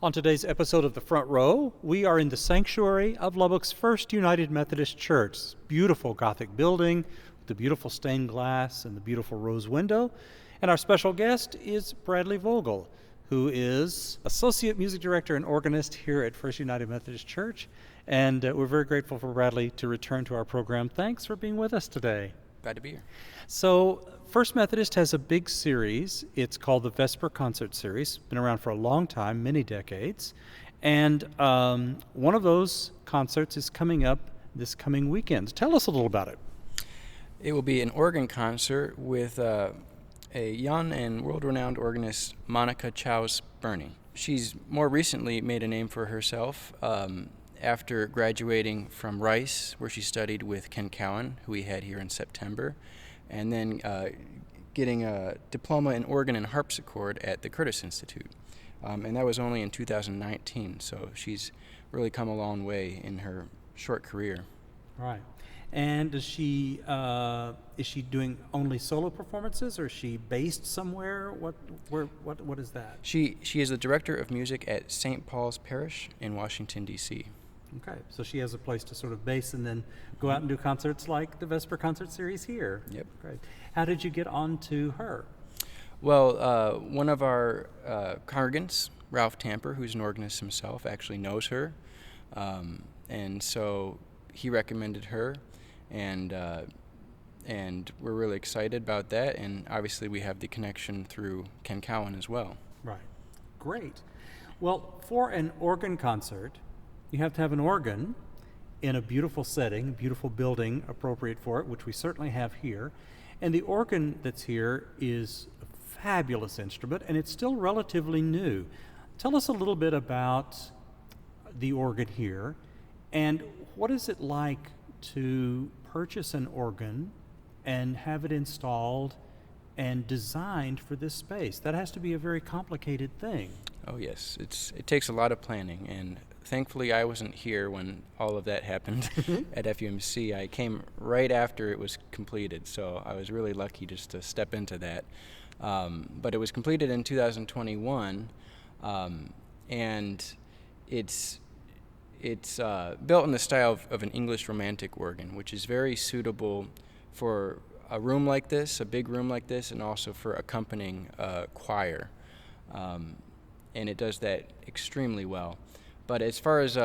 On today's episode of The Front Row, we are in the sanctuary of Lubbock's First United Methodist Church. Beautiful Gothic building with the beautiful stained glass and the beautiful rose window. And our special guest is Bradley Vogel, who is Associate Music Director and Organist here at First United Methodist Church. And we're very grateful for Bradley to return to our program. Thanks for being with us today. Glad to be here. So, First Methodist has a big series. It's called the Vesper Concert Series. Been around for a long time, many decades. And one of those concerts is coming up this coming weekend. Tell us a little about it. It will be an organ concert with a young and world-renowned organist, Monica Chow's Berney. She's more recently made a name for herself after graduating from Rice, where she studied with Ken Cowan, who we had here in September, and then getting a diploma in organ and harpsichord at the Curtis Institute. And that was only in 2019, so she's really come a long way in her short career. Right. And is she doing only solo performances, or is she based somewhere? What is that? She is the director of music at St. Paul's Parish in Washington, D.C. Okay, so she has a place to sort of base and then go out and do concerts like the Vesper Concert Series here. Yep. Great. How did you get on to her? Well, one of our congregants, Ralph Tamper, who's an organist himself, actually knows her. And so he recommended her, and we're really excited about that. And obviously we have the connection through Ken Cowan as well. Right. Great. Well, for an organ concert, you have to have an organ in a beautiful setting, beautiful building appropriate for it, which we certainly have here. And the organ that's here is a fabulous instrument, and it's still relatively new. Tell us a little bit about the organ here, and what is it like to purchase an organ and have it installed and designed for this space? That has to be a very complicated thing. Oh yes, it takes a lot of planning, and thankfully I wasn't here when all of that happened at FUMC. I came right after it was completed, so I was really lucky just to step into that. But it was completed in 2021, and it's built in the style of an English Romantic organ, which is very suitable for a room like this, a big room like this, and also for accompanying a choir. And it does that extremely well. But as far as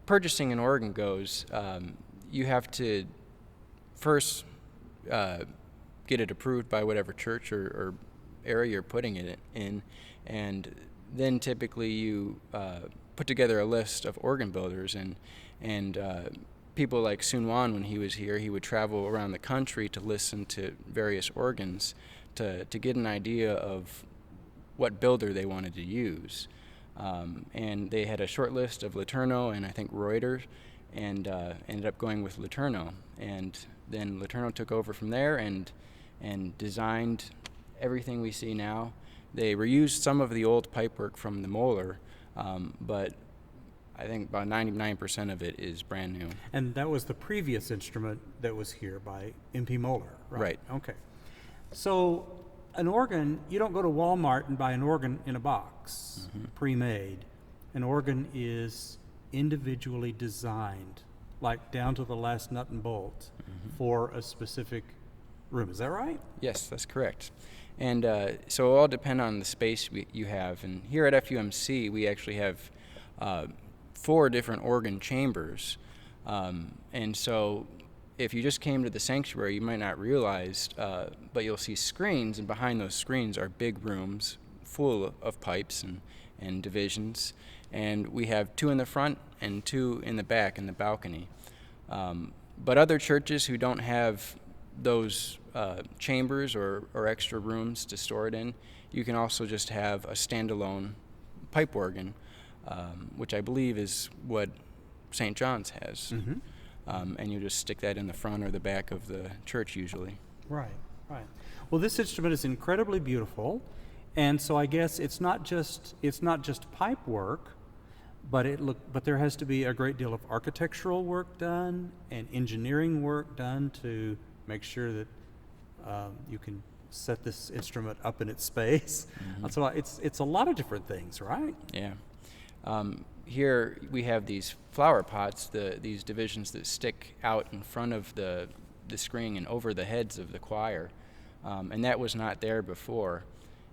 purchasing an organ goes, you have to first get it approved by whatever church or area you're putting it in, and then typically you put together a list of organ builders, and people like Sun Wan, when he was here, he would travel around the country to listen to various organs to get an idea of what builder they wanted to use. And they had a short list of Laterno and I think Reuters, and ended up going with Laterno. And then Laterno took over from there and designed everything we see now. They reused some of the old pipework from the Moeller, but I think about 99% of it is brand new. And that was the previous instrument that was here by MP Moeller, right? Right. Okay. So an organ, you don't go to Walmart and buy an organ in a box, pre-made. An organ is individually designed, like down to the last nut and bolt, for a specific room. Is that right? Yes, that's correct. And so it all depends on the space you have. And here at FUMC, we actually have 4 different organ chambers. And so if you just came to the sanctuary, you might not realize, but you'll see screens, and behind those screens are big rooms full of pipes and divisions. And we have 2 in the front and 2 in the back in the balcony. But other churches who don't have those chambers or extra rooms to store it in, you can also just have a standalone pipe organ, which I believe is what St. John's has. And you just stick that in the front or the back of the church usually. Right, right. Well, this instrument is incredibly beautiful, and so I guess it's not just pipe work, but there has to be a great deal of architectural work done and engineering work done to make sure that you can set this instrument up in its space. So it's a lot of different things, right? Yeah. Here we have these flower pots, these divisions that stick out in front of the screen and over the heads of the choir, and that was not there before.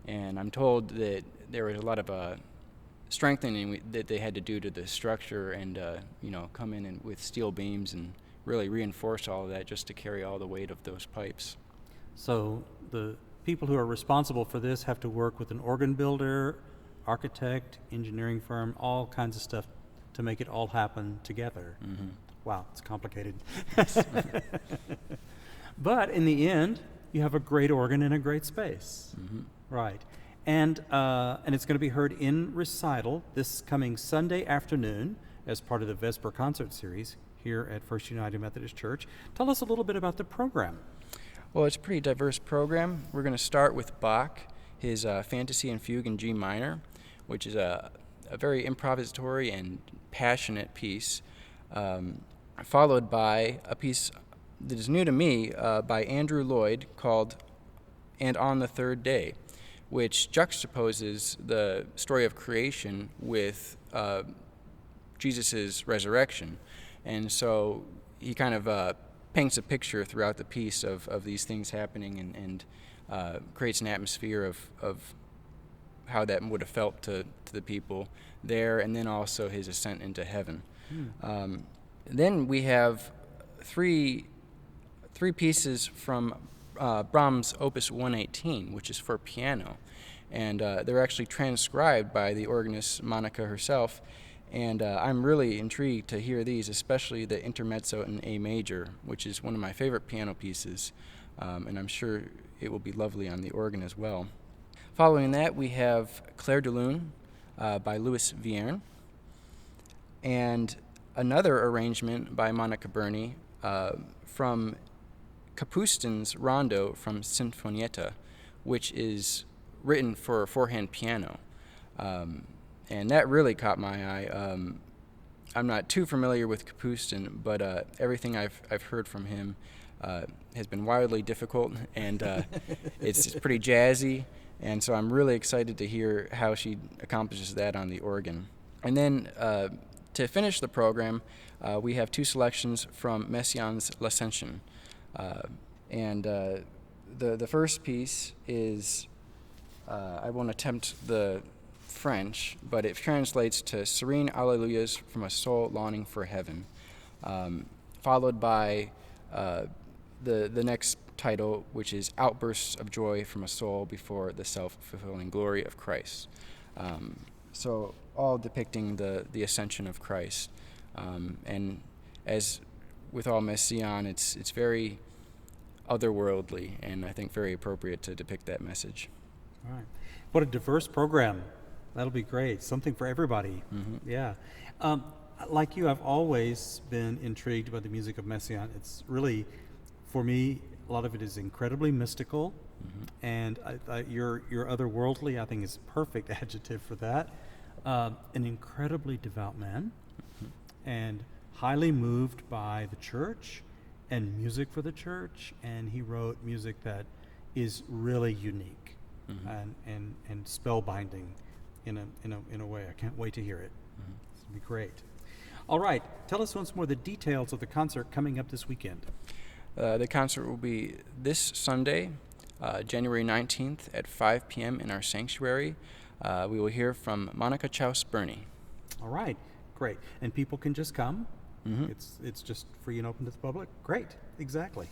And I'm told that there was a lot of strengthening that they had to do to the structure, and come in and with steel beams and really reinforce all of that just to carry all the weight of those pipes. So the people who are responsible for this have to work with an organ builder, architect, engineering firm, all kinds of stuff to make it all happen together. Mm-hmm. Wow, it's complicated. But in the end, you have a great organ in a great space. Mm-hmm. Right. And it's going to be heard in recital this coming Sunday afternoon as part of the Vesper concert series here at First United Methodist Church. Tell us a little bit about the program. Well, it's a pretty diverse program. We're going to start with Bach, his Fantasy and Fugue in G minor, which is a very improvisatory and passionate piece, followed by a piece that is new to me by Andrew Lloyd called "And on the Third Day," which juxtaposes the story of creation with Jesus' resurrection. And so he kind of paints a picture throughout the piece of these things happening, and creates an atmosphere of how that would have felt to the people there, and then also his ascent into heaven. Then we have three pieces from Brahms' Opus 118, which is for piano, and they're actually transcribed by the organist Monica herself, and I'm really intrigued to hear these, especially the intermezzo in A major, which is one of my favorite piano pieces, and I'm sure it will be lovely on the organ as well. Following that, we have Clair de Lune by Louis Vierne, and another arrangement by Monica Berney from Kapustin's Rondo from Sinfonietta, which is written for four-hand piano. And that really caught my eye. I'm not too familiar with Kapustin, but everything I've heard from him has been wildly difficult, and it's pretty jazzy, and so I'm really excited to hear how she accomplishes that on the organ. And then to finish the program, we have two selections from Messiaen's L'Ascension. And the first piece is, I won't attempt the French, but it translates to Serene Alleluias from a Soul Longing for Heaven, followed by the next title, which is Outbursts of Joy from a Soul Before the Self-Fulfilling Glory of Christ. So all depicting the ascension of Christ. And as with all Messiaen, it's very otherworldly, and I think very appropriate to depict that message. All right. What a diverse program. That'll be great. Something for everybody. Mm-hmm. Yeah. Like you, I've always been intrigued by the music of Messiaen. It's really, for me, a lot of it is incredibly mystical, Mm-hmm. and your otherworldly, I think, is a perfect adjective for that. An incredibly devout man, Mm-hmm. and highly moved by the church and music for the church, and he wrote music that is really unique, Mm-hmm. and spellbinding in a way. I can't wait to hear it. Mm-hmm. It's gonna be great. All right, tell us once more the details of the concert coming up this weekend. The concert will be this Sunday, January 19th at 5 p.m. in our sanctuary. We will hear from Monica Berney. All right, great. And people can just come? Mm-hmm. It's just free and open to the public? Great, exactly.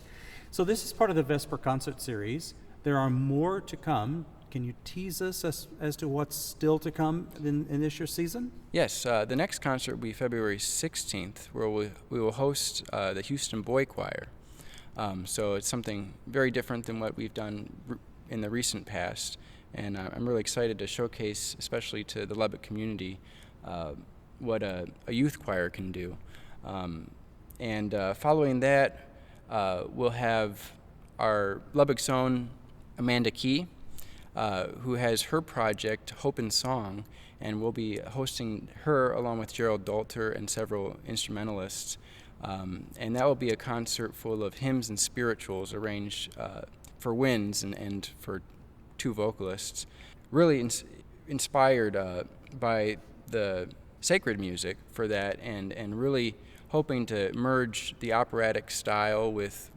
So this is part of the Vesper concert series. There are more to come. Can you tease us as to what's still to come in this year's season? Yes, the next concert will be February 16th, where we will host the Houston Boy Choir. So it's something very different than what we've done in the recent past, and I'm really excited to showcase, especially to the Lubbock community, what a youth choir can do. And following that, we'll have our Lubbock's own Amanda Key, who has her project, Hope and Song, and we'll be hosting her along with Gerald Dalter and several instrumentalists. And that will be a concert full of hymns and spirituals arranged for winds and for two vocalists, really inspired by the sacred music for that, and really hoping to merge the operatic style with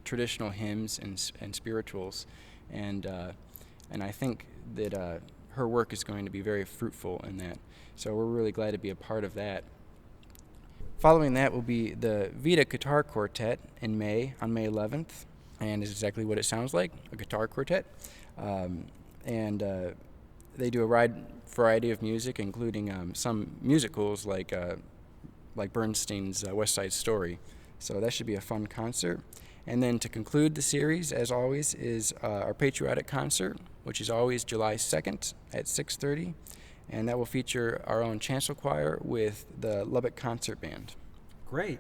traditional hymns and spirituals, and I think that her work is going to be very fruitful in that. So we're really glad to be a part of that. Following that will be the Vita Guitar Quartet in May, on May 11th, and it's exactly what it sounds like, a guitar quartet. They do a wide variety of music, including some musicals like Bernstein's West Side Story. So that should be a fun concert. And then to conclude the series, as always, is our patriotic concert, which is always July 2nd at 6:30. And that will feature our own chancel choir with the Lubbock Concert Band. Great.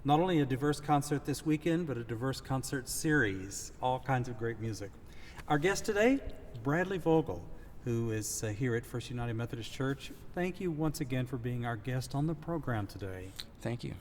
Not only a diverse concert this weekend, but a diverse concert series. All kinds of great music. Our guest today, Bradley Vogel, who is here at First United Methodist Church. Thank you once again for being our guest on the program today. Thank you.